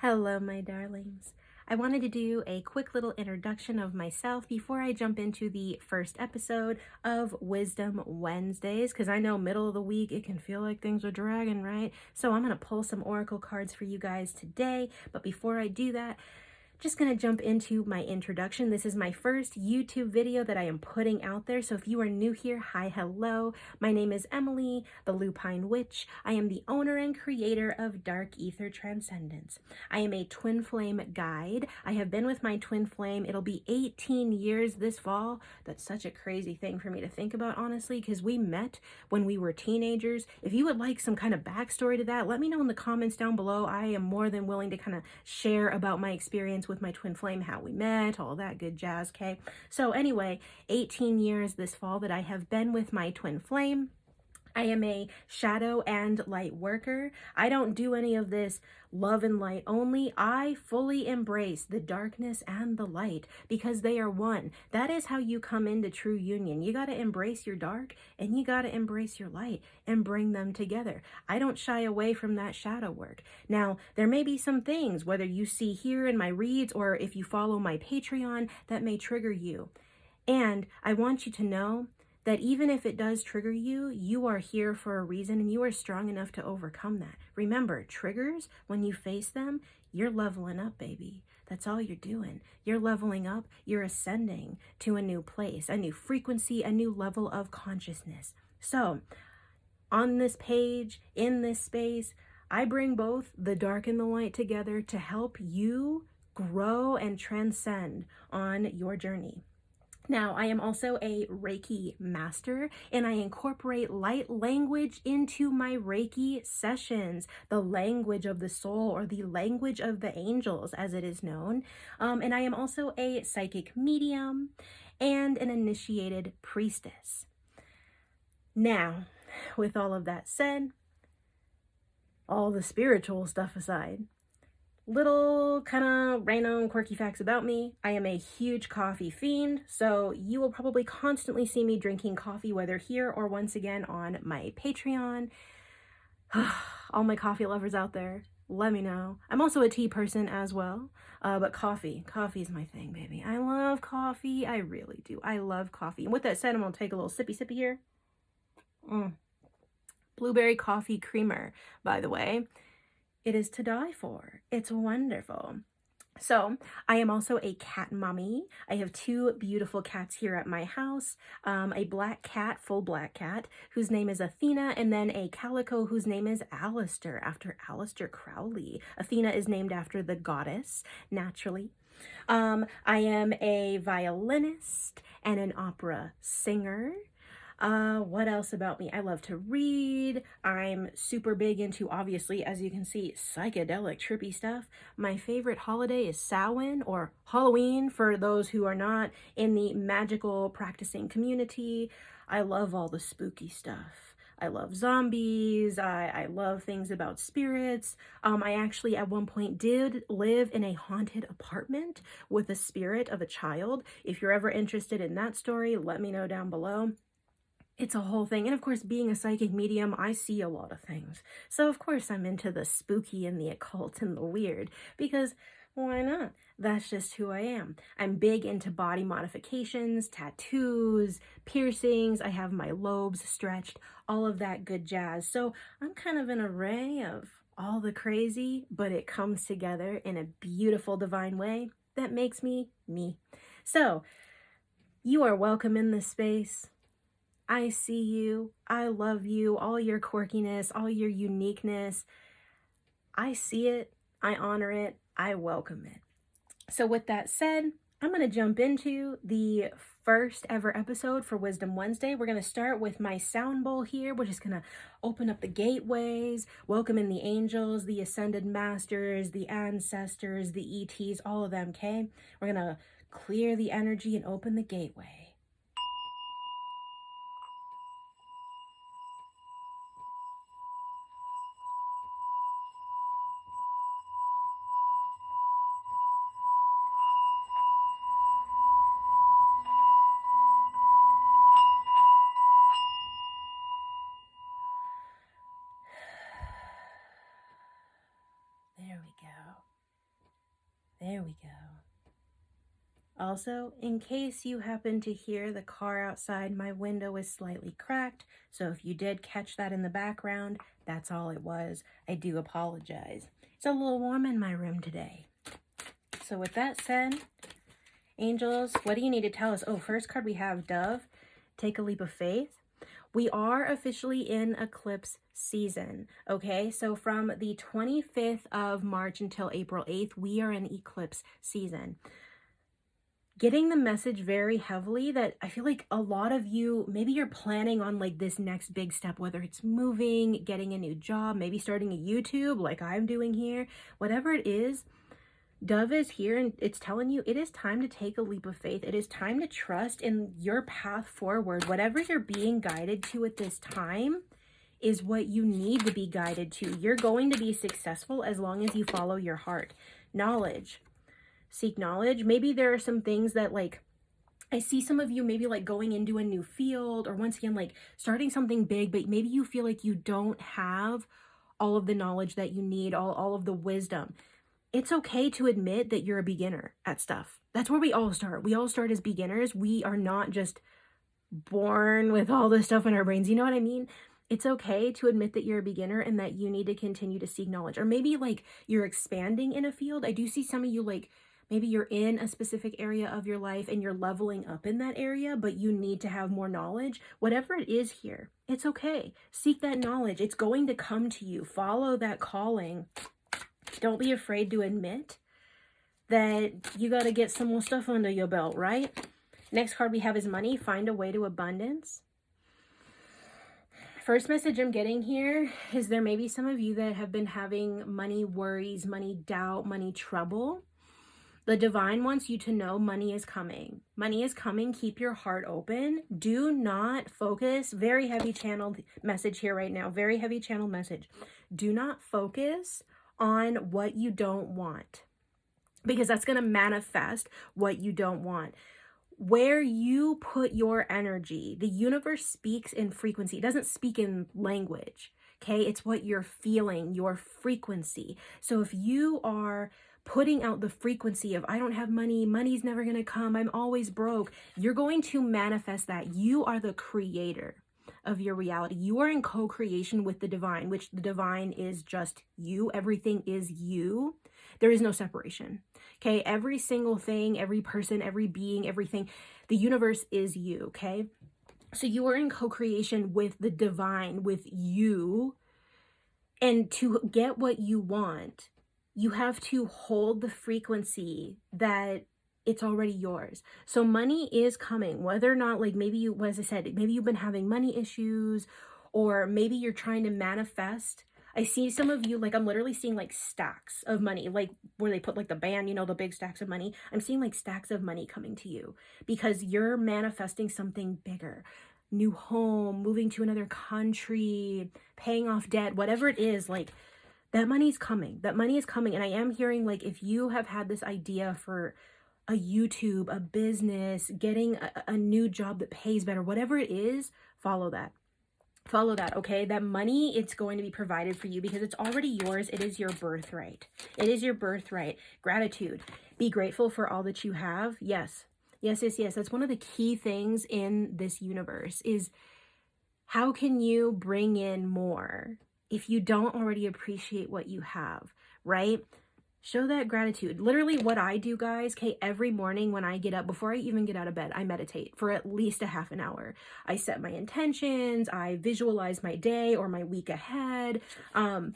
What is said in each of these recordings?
Hello, my darlings. I wanted to do a quick little introduction of myself before I jump into the first episode of Wisdom Wednesdays, because I know middle of the week it can feel like things are dragging, right? So I'm going to pull some oracle cards for you guys today. But before I do that, just going to jump into my introduction. This is my first YouTube video that I am putting out there. So if you are new here, hi, hello. My name is Emily, the Lupine Witch. I am the owner and creator of Dark Ether Transcendence. I am a twin flame guide. I have been with my twin flame. It'll be 18 years this fall. That's such a crazy thing for me to think about, honestly, because we met when we were teenagers. If you would like some kind of backstory to that, let me know in the comments down below. I am more than willing to kind of share about my experience with my twin flame, how we met, all that good jazz, okay? So anyway, 18 years this fall that I have been with my twin flame. I am a shadow and light worker. I don't do any of this love and light only. I fully embrace the darkness and the light because they are one. That is how you come into true union. You got to embrace your dark and you got to embrace your light and bring them together. I don't shy away from that shadow work. Now, there may be some things, whether you see here in my reads or if you follow my Patreon, that may trigger you. And I want you to know that even if it does trigger you, you are here for a reason and you are strong enough to overcome that. Remember, triggers, when you face them, you're leveling up, baby. That's all you're doing. You're leveling up, you're ascending to a new place, a new frequency, a new level of consciousness. So, on this page, in this space, I bring both the dark and the light together to help you grow and transcend on your journey. Now, I am also a Reiki master, and I incorporate light language into my Reiki sessions, the language of the soul or the language of the angels, as it is known. And I am also a psychic medium and an initiated priestess. Now, with all of that said, all the spiritual stuff aside, little kind of random quirky facts about me. I am a huge coffee fiend, so you will probably constantly see me drinking coffee, whether here or once again on my Patreon. All my coffee lovers out there, let me know. I'm also a tea person as well, but coffee is my thing, baby. I love coffee. I really do. I love coffee. And with that said, I'm gonna take a little sippy here. Blueberry coffee creamer, by the way. It is to die for. It's wonderful. So I am also a cat mommy. I have two beautiful cats here at my house. A black cat, full black cat, whose name is Athena, and then a calico whose name is Alistair, after Aleister Crowley. Athena is named after the goddess, naturally. I am a violinist and an opera singer. What else about me? I love to read. I'm super big into, obviously, as you can see, psychedelic, trippy stuff. My favorite holiday is Samhain, or Halloween for those who are not in the magical practicing community. I love all the spooky stuff. I love zombies. I love things about spirits. I actually at one point did live in a haunted apartment with a spirit of a child. If you're ever interested in that story, let me know down below. It's a whole thing. And of course, being a psychic medium, I see a lot of things. So of course I'm into the spooky and the occult and the weird, because why not? That's just who I am. I'm big into body modifications, tattoos, piercings. I have my lobes stretched, all of that good jazz. So I'm kind of an array of all the crazy, but it comes together in a beautiful divine way that makes me me. So you are welcome in this space. I see you, I love you, all your quirkiness, all your uniqueness. I see it, I honor it, I welcome it. So with that said, I'm going to jump into the first ever episode for Wisdom Wednesday. We're going to start with my sound bowl here. We're just going to open up the gateways, welcome in the angels, the ascended masters, the ancestors, the ETs, all of them, okay? We're going to clear the energy and open the gateway. There we go. There we go. Also, in case you happen to hear the car outside, my window is slightly cracked, so if you did catch that in the background, that's all it was. I do apologize. It's a little warm in my room today. So with that said, angels, what do you need to tell us? Oh, first card we have Dove. Take a leap of faith. We are officially in eclipse season, okay? So from the 25th of March until April 8th, we are in eclipse season. Getting the message very heavily that I feel like a lot of you, maybe you're planning on like this next big step, whether it's moving, getting a new job, maybe starting a YouTube like I'm doing here, whatever it is, Dove is here and it's telling you it is time to take a leap of faith. It is time to trust in your path forward. Whatever you're being guided to at this time is what you need to be guided to. You're going to be successful as long as you follow your heart. Knowledge. Seek knowledge. Maybe there are some things that like, I see some of you maybe like going into a new field or once again, like starting something big, but maybe you feel like you don't have all of the knowledge that you need, all of the wisdom. It's okay to admit that you're a beginner at stuff. That's where we all start. We all start as beginners. We are not just born with all this stuff in our brains. You know what I mean? It's okay to admit that you're a beginner and that you need to continue to seek knowledge. Or maybe like you're expanding in a field. I do see some of you like, maybe you're in a specific area of your life and you're leveling up in that area, but you need to have more knowledge. Whatever it is here, it's okay. Seek that knowledge. It's going to come to you. Follow that calling. Don't be afraid to admit that you got to get some more stuff under your belt, right? Next card we have is money. Find a way to abundance. First message I'm getting here is there may be some of you that have been having money worries, money doubt, money trouble. The divine wants you to know money is coming. Money is coming. Keep your heart open. Do not focus. Very heavy channeled message here right now. Very heavy channel message. Do not focus on what you don't want, because that's going to manifest what you don't want. Where you put your energy, the universe speaks in frequency. It doesn't speak in language. Okay. It's what you're feeling, your frequency. So if you are putting out the frequency of, I don't have money, money's never going to come, I'm always broke, you're going to manifest that. You are the creator of your reality. You are in co-creation with the divine, which the divine is just you. Everything is you. There is no separation. Okay. Every single thing, every person, every being, everything, the universe is you. Okay. So you are in co-creation with the divine, with you. And to get what you want, you have to hold the frequency that it's already yours. So money is coming, whether or not, like maybe you, as I said, maybe you've been having money issues, or maybe you're trying to manifest. I see some of you, like I'm literally seeing like stacks of money, like where they put like the band, you know, the big stacks of money. I'm seeing like stacks of money coming to you because you're manifesting something bigger. New home, moving to another country, paying off debt, whatever it is, like that money's coming. That money is coming. And I am hearing like if you have had this idea for a YouTube, a business, getting a new job that pays better, whatever it is, follow that. Follow that, okay? That money, it's going to be provided for you because it's already yours. It is your birthright. It is your birthright. Gratitude. Be grateful for all that you have. Yes. Yes, yes, yes. That's one of the key things in this universe is how can you bring in more if you don't already appreciate what you have, right? Show that gratitude. Literally what I do, guys, okay, every morning when I get up, before I even get out of bed, I meditate for at least a half an hour. I set my intentions, I visualize my day or my week ahead, and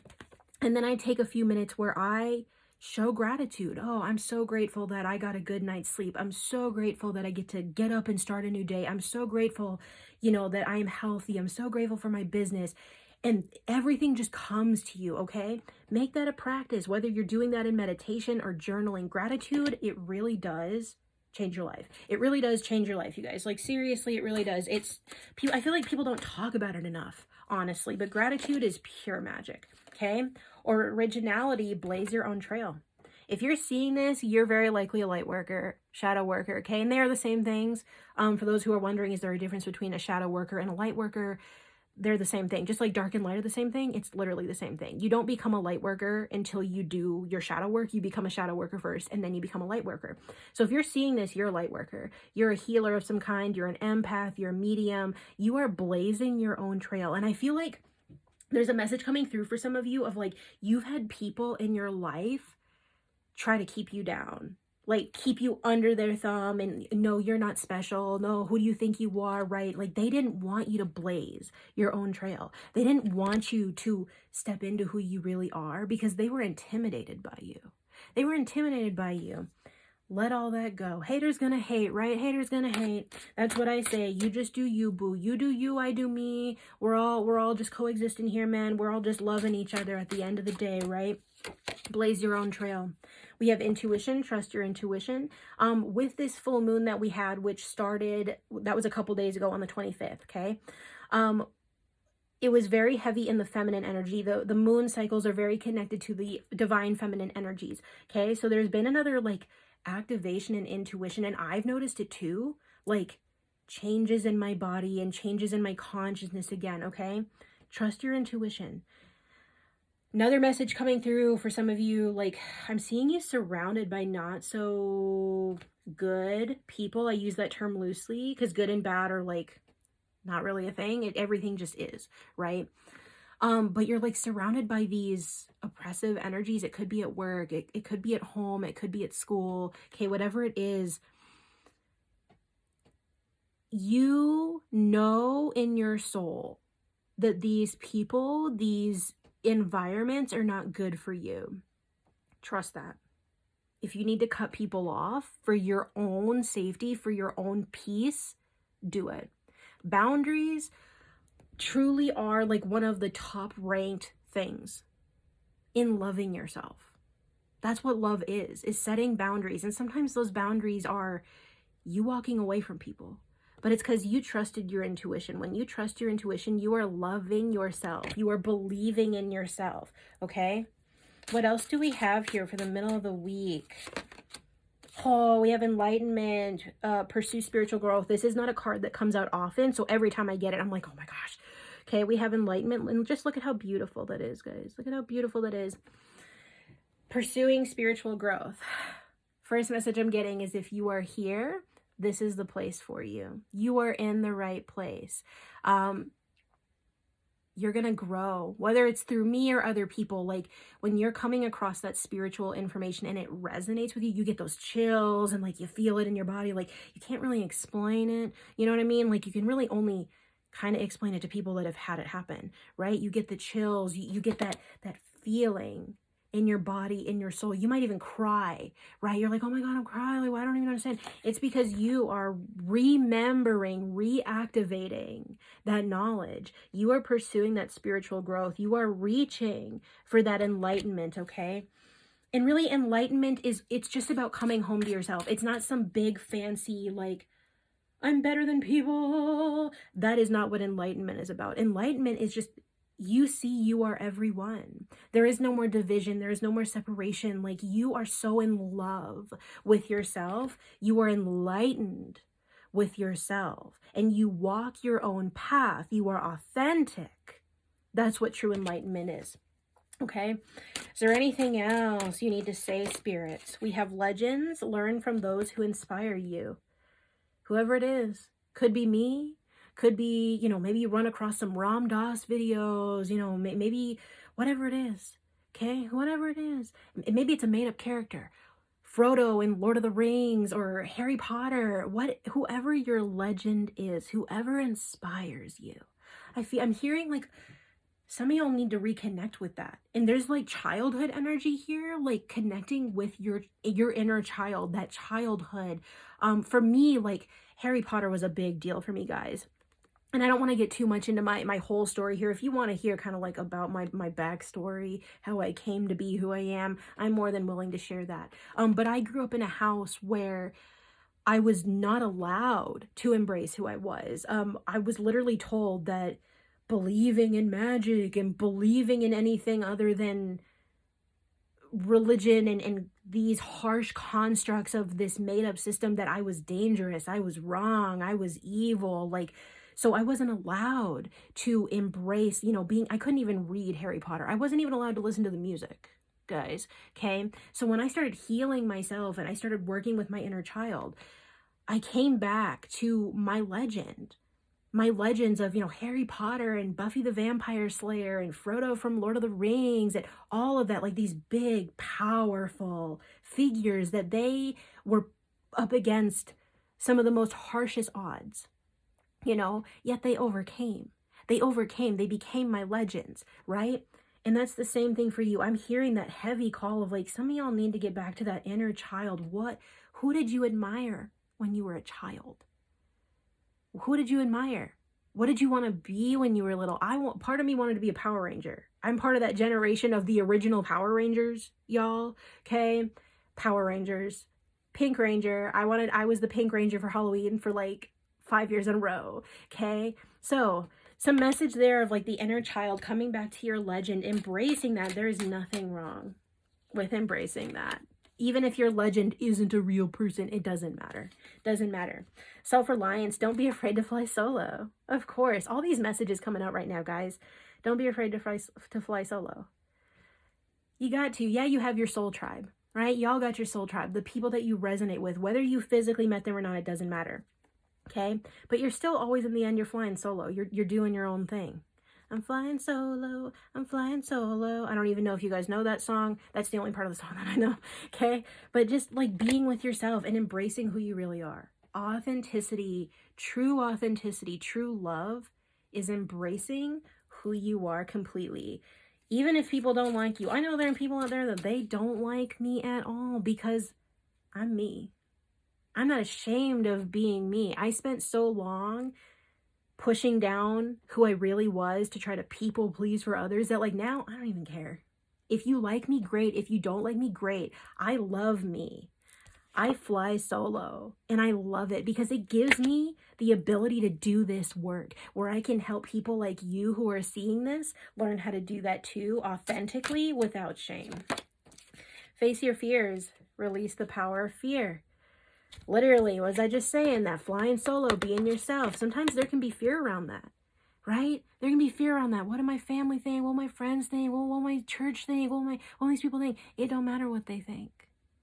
then I take a few minutes where I show gratitude. Oh, I'm so grateful that I got a good night's sleep. I'm so grateful that I get to get up and start a new day. I'm so grateful, you know, that I am healthy. I'm so grateful for my business. And everything just comes to you, okay? Make that a practice, whether you're doing that in meditation or journaling. Gratitude, it really does change your life. It really does change your life, you guys. Like, seriously, it really does. I feel like people don't talk about it enough, honestly, but gratitude is pure magic, okay? Or originality, blaze your own trail. If you're seeing this, you're very likely a light worker, shadow worker, okay? And they are the same things. For those who are wondering, is there a difference between a shadow worker and a light worker? they're the same thing. Just like dark and light are the same thing, it's literally the same thing. You don't become a light worker until you do your shadow work. You become a shadow worker first, and then you become a light worker. So if you're seeing this, you're a light worker. You're a healer of some kind. You're an empath. You're a medium. You are blazing your own trail. And I feel like there's a message coming through for some of you of like, you've had people in your life try to keep you down, like keep you under their thumb and no, you're not special. No, who do you think you are? Right? Like they didn't want you to blaze your own trail. They didn't want you to step into who you really are because they were intimidated by you. They were intimidated by you. Let all that go. Haters gonna hate, right? Haters gonna hate. That's what I say. You just do you, boo. You do you, I do me. We're all just coexisting here, man. We're all just loving each other at the end of the day, right? Blaze your own trail. We have intuition. Trust your intuition. With this full moon that we had, which started, that was a couple days ago on the 25th, okay? It was very heavy in the feminine energy. The moon cycles are very connected to the divine feminine energies, okay? So there's been another like activation and intuition, and I've noticed it too, like changes in my body and changes in my consciousness again, okay? Trust your intuition. Another message coming through for some of you, like I'm seeing you surrounded by not so good people. I use that term loosely because good and bad are like not really a thing. Everything just is, right? But you're like surrounded by these oppressive energies. It could be at work, it could be at home, it could be at school, okay, whatever it is. You know in your soul that these people, these environments are not good for you. Trust that. If you need to cut people off for your own safety, for your own peace, do it. Boundaries truly are like one of the top ranked things in loving yourself. That's what love is setting boundaries. And sometimes those boundaries are you walking away from people, but it's because you trusted your intuition. When you trust your intuition, you are loving yourself. You are believing in yourself. Okay. What else do we have here for the middle of the week? Oh, we have enlightenment, pursue spiritual growth. This is not a card that comes out often. So every time I get it, I'm like, oh my gosh. Okay, we have enlightenment. And just look at how beautiful that is, guys. Look at how beautiful that is. Pursuing spiritual growth. First message I'm getting is if you are here, this is the place for you. You are in the right place. You're going to grow, whether it's through me or other people. Like when you're coming across that spiritual information and it resonates with you, you get those chills and like you feel it in your body. Like you can't really explain it. You know what I mean? Like you can really only kind of explain it to people that have had it happen, right? You get the chills, you get that feeling in your body, in your soul. You might even cry, right? You're like, oh my God, I'm crying. Like, well, I don't even understand. It's because you are remembering, reactivating that knowledge. You are pursuing that spiritual growth. You are reaching for that enlightenment, okay? And really enlightenment it's just about coming home to yourself. It's not some big fancy, like, I'm better than people. That is not what enlightenment is about. Enlightenment is just you see you are everyone. There is no more division. There is no more separation. Like you are so in love with yourself. You are enlightened with yourself and you walk your own path. You are authentic. That's what true enlightenment is. Okay. Is there anything else you need to say, spirits? We have legends. Learn from those who inspire you. Whoever it is. Could be me. Could be, maybe you run across some Ram Dass videos, maybe whatever it is, okay? Whatever it is. Maybe it's a made-up character. Frodo in Lord of the Rings or Harry Potter, whoever your legend is, whoever inspires you. I'm hearing like some of y'all need to reconnect with that. And there's like childhood energy here, like connecting with your inner child, that childhood. For me, like Harry Potter was a big deal for me, guys. And I don't want to get too much into my whole story here. If you want to hear kind of like about my backstory, how I came to be who I am, I'm more than willing to share that. But I grew up in a house where I was not allowed to embrace who I was. I was literally told that believing in magic and believing in anything other than religion and these harsh constructs of this made up system, that I was dangerous, I was wrong, I was evil. Like So I wasn't allowed to embrace, I couldn't even read Harry Potter. I wasn't even allowed to listen to the music, guys. Okay. So when I started healing myself and I started working with my inner child, I came back to my legends of, Harry Potter and Buffy the Vampire Slayer and Frodo from Lord of the Rings and all of that, like these big, powerful figures that they were up against some of the most harshest odds, yet they overcame. They became my legends, right? And that's the same thing for you. I'm hearing that heavy call of like, some of y'all need to get back to that inner child. Who did you admire when you were a child? Who did you admire? What did you want to be when you were little? Part of me wanted to be a Power Ranger. I'm part of that generation of the original Power Rangers, y'all. Okay? Power Rangers. Pink Ranger. I was the Pink Ranger for Halloween for like 5 years in a row. Okay? So, some message there of like the inner child coming back to your legend, embracing that. There is nothing wrong with embracing that. Even if your legend isn't a real person, it doesn't matter. Doesn't matter. Self-reliance. Don't be afraid to fly solo. Of course. All these messages coming out right now, guys. Don't be afraid to fly solo. You got to. Yeah, you have your soul tribe, right? Y'all got your soul tribe. The people that you resonate with. Whether you physically met them or not, it doesn't matter. Okay? But you're still always, in the end, you're flying solo. You're doing your own thing. I'm flying solo. I'm flying solo. I don't even know if you guys know that song. That's the only part of the song that I know. Okay? But just like being with yourself and embracing who you really are. Authenticity, true love is embracing who you are completely. Even if people don't like you. I know there are people out there that they don't like me at all because I'm me. I'm not ashamed of being me. I spent so long pushing down who I really was to try to people please for others that like now I don't even care. If you like me, great. If you don't like me, great. I love me. I fly solo and I love it because it gives me the ability to do this work where I can help people like you who are seeing this learn how to do that too, authentically, without shame. Face your fears. Release the power of fear. Literally, was I just saying that flying solo, being yourself, sometimes there can be fear around that, right? There can be fear around that. What do my family think? What will my friends think? What will my church think? What will these people think? It don't matter what they think.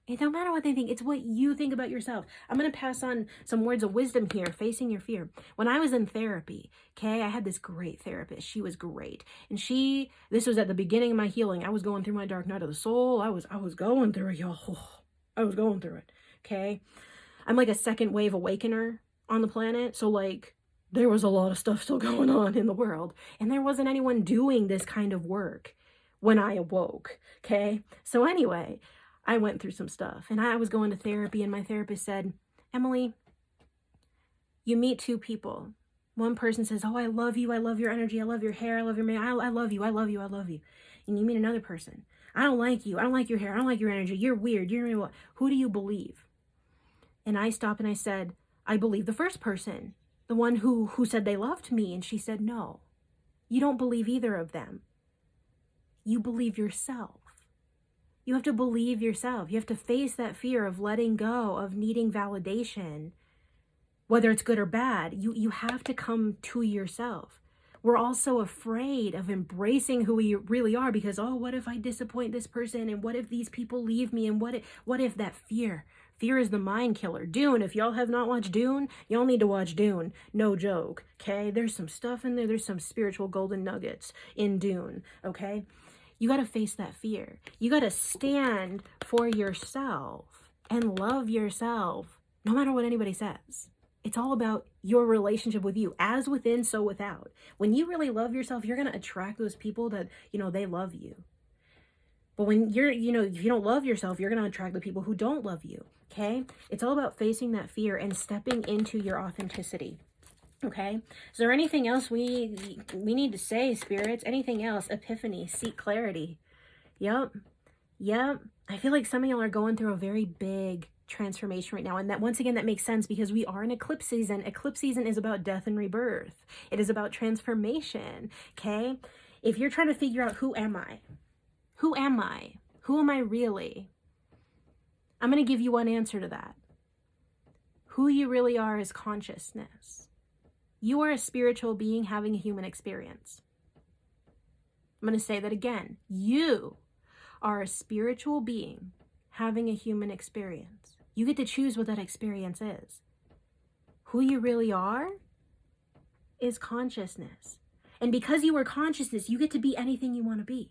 It don't matter what they think. It's what you think about yourself. I'm going to pass on some words of wisdom here, facing your fear. When I was in therapy, okay, I had this great therapist. She was great. And this was at the beginning of my healing. I was going through my dark night of the soul. I was going through it, y'all. I was going through it, okay? I'm like a second wave awakener on the planet. So like there was a lot of stuff still going on in the world. And there wasn't anyone doing this kind of work when I awoke. Okay. So anyway, I went through some stuff and I was going to therapy and my therapist said, Emily, you meet two people. One person says, oh, I love you. I love your energy. I love your hair. I love your man. I love you. I love you. I love you. And you meet another person. I don't like you. I don't like your hair. I don't like your energy. You're weird. You're what? Who do you believe? And I stopped and I said, I believe the first person, the one who said they loved me. And she said, no, you don't believe either of them. You believe yourself. You have to believe yourself. You have to face that fear of letting go, of needing validation, whether it's good or bad. You have to come to yourself. We're also afraid of embracing who we really are because, oh, what if I disappoint this person? And what if these people leave me? And what if that fear? Fear is the mind killer. Dune, if y'all have not watched Dune, y'all need to watch Dune. No joke, okay? There's some stuff in there. There's some spiritual golden nuggets in Dune, okay? You got to face that fear. You got to stand for yourself and love yourself no matter what anybody says. It's all about your relationship with you, as within, so without. When you really love yourself, you're going to attract those people that, they love you. But when if you don't love yourself, you're going to attract the people who don't love you, okay? It's all about facing that fear and stepping into your authenticity, okay? Is there anything else we need to say, spirits? Anything else? Epiphany, seek clarity. Yep. I feel like some of y'all are going through a very big transformation right now. And that, once again, that makes sense because we are in eclipse season. Eclipse season is about death and rebirth. It is about transformation, okay? If you're trying to figure out who am I? Who am I? Who am I really? I'm going to give you one answer to that. Who you really are is consciousness. You are a spiritual being having a human experience. I'm going to say that again. You are a spiritual being having a human experience. You get to choose what that experience is. Who you really are is consciousness. And because you are consciousness, you get to be anything you want to be.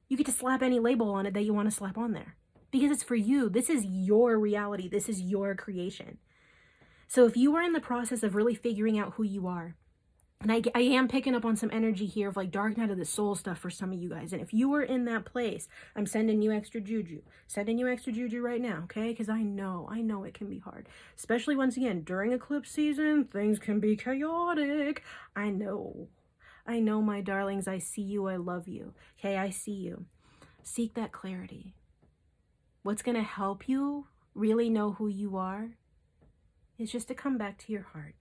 You get to slap any label on it that you want to slap on there. Because it's for you. This is your reality. This is your creation. So if you are in the process of really figuring out who you are, and I am picking up on some energy here of like dark night of the soul stuff for some of you guys. And if you are in that place, I'm sending you extra juju. Sending you extra juju right now, okay? Because I know it can be hard. Especially once again, during eclipse season, things can be chaotic. I know, my darlings. I see you. I love you. Okay, I see you. Seek that clarity. What's going to help you really know who you are is just to come back to your heart.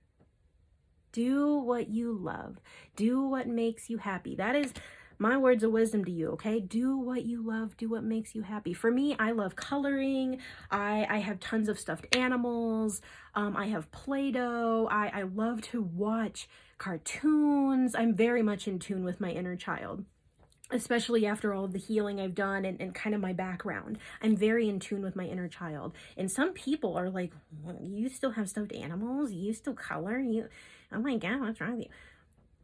Do what you love. Do what makes you happy. That is my words of wisdom to you, okay? Do what you love. Do what makes you happy. For me, I love coloring. I have tons of stuffed animals. I have Play-Doh. I love to watch cartoons. I'm very much in tune with my inner child, especially after all of the healing I've done and kind of my background. I'm very in tune with my inner child. And some people are like, you still have stuffed animals? You still color? Oh my God, what's wrong with you?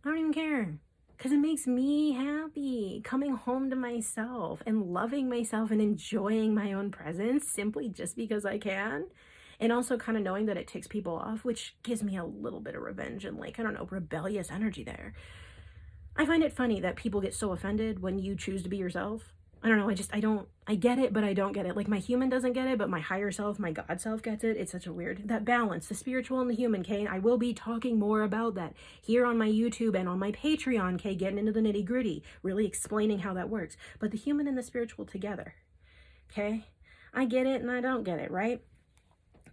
I don't even care. Because it makes me happy. Coming home to myself and loving myself and enjoying my own presence simply just because I can. And also kind of knowing that it ticks people off, which gives me a little bit of revenge and like, I don't know, rebellious energy there. I find it funny that people get so offended when you choose to be yourself. I don't know, I get it, but I don't get it. Like my human doesn't get it, but my higher self, my God self gets it. It's such a weird, that balance, the spiritual and the human, okay? I will be talking more about that here on my YouTube and on my Patreon, okay? Getting into the nitty gritty, really explaining how that works. But the human and the spiritual together, okay? I get it and I don't get it, right?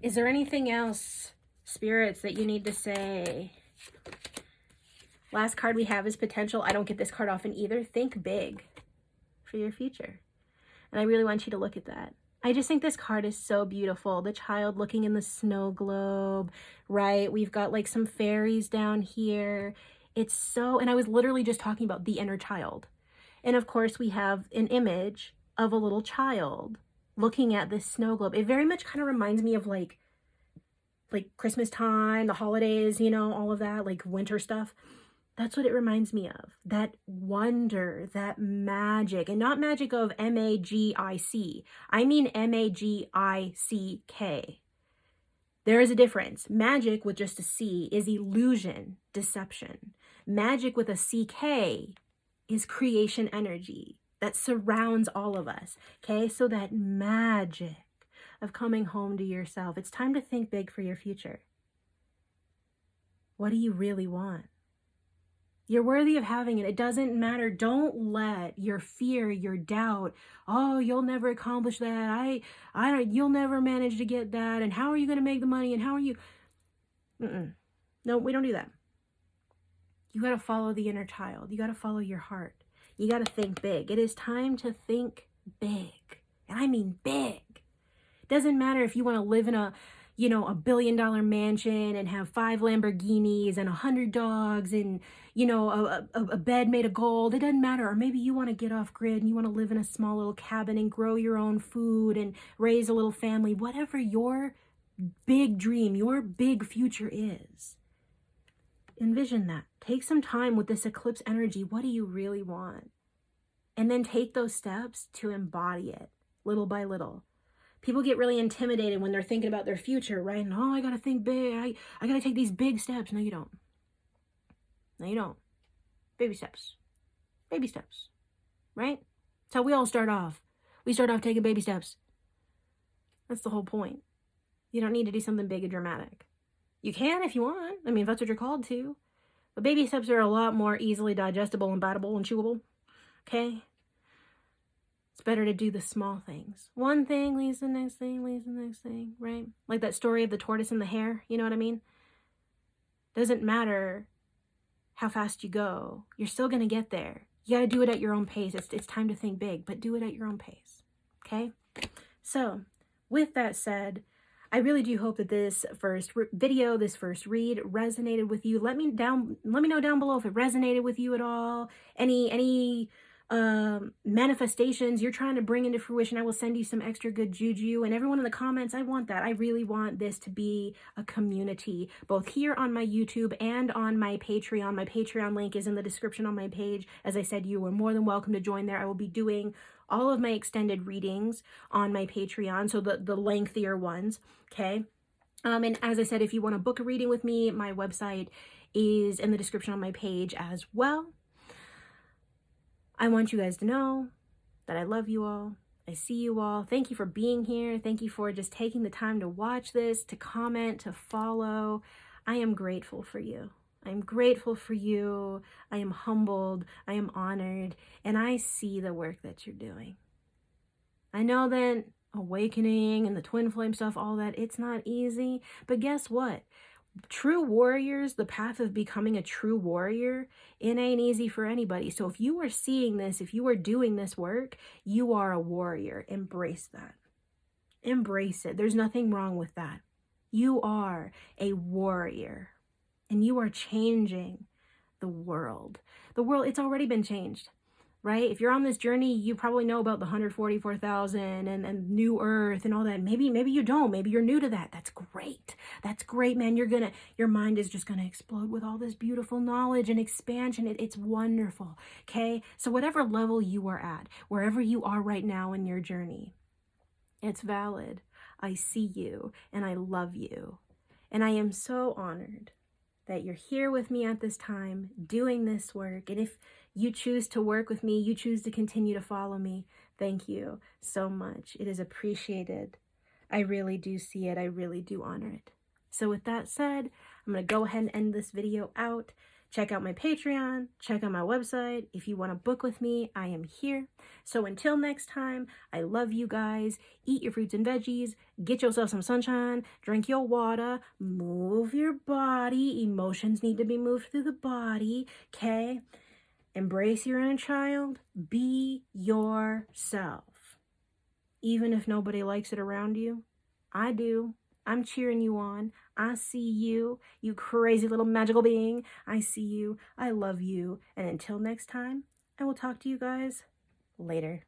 Is there anything else, spirits, that you need to say? Last card we have is potential. I don't get this card often either. Think big for your future. And I really want you to look at that. I just think this card is so beautiful. The child looking in the snow globe, right? We've got like some fairies down here. It's so, and I was literally just talking about the inner child. And of course we have an image of a little child looking at this snow globe. It very much kind of reminds me of like Christmas time, the holidays, you know, all of that, like winter stuff. That's what it reminds me of. That wonder, that magic, and not magic of M-A-G-I-C. I mean M-A-G-I-C-K. There is a difference. Magic with just a C is illusion, deception. Magic with a C-K is creation energy that surrounds all of us. Okay, so that magic of coming home to yourself. It's time to think big for your future. What do you really want? You're worthy of having it. It doesn't matter. Don't let your fear, your doubt, oh, you'll never accomplish that. You'll never manage to get that. And how are you going to make the money? And how are you? No, we don't do that. You got to follow the inner child. You got to follow your heart. You got to think big. It is time to think big. And I mean big. It doesn't matter if you want to live in a $1 billion mansion and have 5 Lamborghinis and 100 dogs and, a bed made of gold. It doesn't matter. Or maybe you want to get off grid and you want to live in a small little cabin and grow your own food and raise a little family. Whatever your big dream, your big future is. Envision that. Take some time with this eclipse energy. What do you really want? And then take those steps to embody it little by little. People get really intimidated when they're thinking about their future, right? And, I got to think big. I got to take these big steps. No, you don't. No, you don't. Baby steps. Baby steps. Right? That's how we all start off. We start off taking baby steps. That's the whole point. You don't need to do something big and dramatic. You can if you want. I mean, if that's what you're called to. But baby steps are a lot more easily digestible and biteable and chewable. Okay? It's better to do the small things. One thing leads to the next thing, leads to the next thing, right? Like that story of the tortoise and the hare, you know what I mean? Doesn't matter how fast you go. You're still going to get there. You got to do it at your own pace. It's time to think big, but do it at your own pace, okay? So, with that said, I really do hope that this first video, this first read resonated with you. Let me know down below if it resonated with you at all. Any manifestations you're trying to bring into fruition. I will send you some extra good juju. And everyone in the comments, I want that. I really want this to be a community, both here on my YouTube and on my Patreon. My Patreon link is in the description on my page. As I said, you are more than welcome to join there. I will be doing all of my extended readings on my Patreon, so the lengthier ones, okay? And as I said, if you want to book a reading with me, my website is in the description on my page as well. I want you guys to know that I love you all. I see you all. Thank you for being here. Thank you for just taking the time to watch this, to comment, to follow. I am grateful for you. I am grateful for you. I am humbled. I am honored. And I see the work that you're doing. I know that awakening and the twin flame stuff, all that, it's not easy. But guess what? True warriors, the path of becoming a true warrior, it ain't easy for anybody. So if you are seeing this, if you are doing this work, you are a warrior. Embrace that. Embrace it. There's nothing wrong with that. You are a warrior, and you are changing the world. The world, it's already been changed. Right? If you're on this journey, you probably know about the 144,000 and New Earth and all that. Maybe you don't. Maybe you're new to that. That's great. That's great, man. Your mind is just gonna explode with all this beautiful knowledge and expansion. It's wonderful. Okay? So whatever level you are at, wherever you are right now in your journey, it's valid. I see you and I love you. And I am so honored that you're here with me at this time doing this work. And if you choose to work with me, you choose to continue to follow me, thank you so much. It is appreciated. I really do see it. I really do honor it. So with that said, I'm going to go ahead and end this video out. Check out my Patreon, check out my website. If you want to book with me, I am here. So until next time, I love you guys. Eat your fruits and veggies, get yourself some sunshine, drink your water, move your body. Emotions need to be moved through the body, okay? Embrace your inner child. Be yourself. Even if nobody likes it around you, I do. I'm cheering you on. I see you, you crazy little magical being. I see you. I love you. And until next time, I will talk to you guys later.